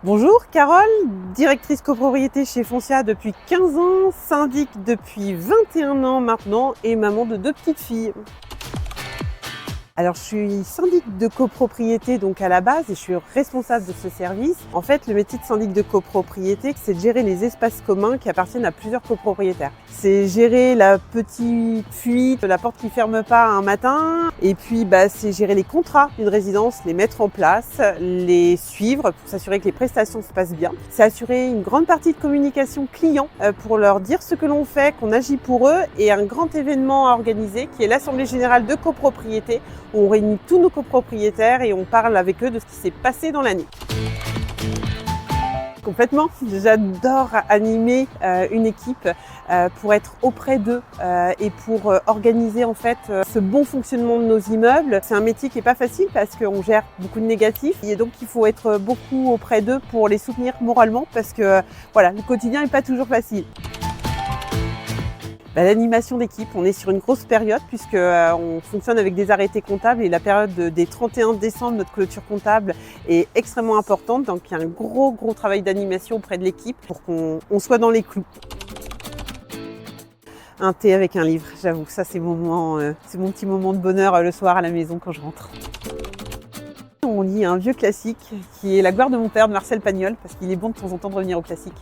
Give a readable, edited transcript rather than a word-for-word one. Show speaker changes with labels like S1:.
S1: Bonjour, Carole, directrice copropriété chez Foncia depuis 15 ans, syndic depuis 21 ans maintenant et maman de 2 petites filles. Alors je suis syndic de copropriété donc à la base et je suis responsable de ce service. En fait, le métier de syndic de copropriété, c'est de gérer les espaces communs qui appartiennent à plusieurs copropriétaires. C'est gérer la petite fuite, la porte qui ferme pas un matin, et puis c'est gérer les contrats d'une résidence, les mettre en place, les suivre pour s'assurer que les prestations se passent bien. C'est assurer une grande partie de communication client pour leur dire ce que l'on fait, qu'on agit pour eux, et un grand événement à organiser qui est l'Assemblée Générale de Copropriété où on réunit tous nos copropriétaires et on parle avec eux de ce qui s'est passé dans l'année. Complètement, j'adore animer une équipe pour être auprès d'eux et pour organiser en fait ce bon fonctionnement de nos immeubles. C'est un métier qui n'est pas facile parce qu'on gère beaucoup de négatifs et donc il faut être beaucoup auprès d'eux pour les soutenir moralement parce que le quotidien n'est pas toujours facile. L'animation d'équipe, on est sur une grosse période puisque on fonctionne avec des arrêtés comptables et la période des 31 décembre, notre clôture comptable est extrêmement importante. Donc il y a un gros travail d'animation auprès de l'équipe pour qu'on soit dans les clous. Un thé avec un livre, j'avoue, ça c'est mon petit moment de bonheur le soir à la maison quand je rentre. On lit un vieux classique qui est La gloire de mon père de Marcel Pagnol parce qu'il est bon de temps en temps de revenir au classique.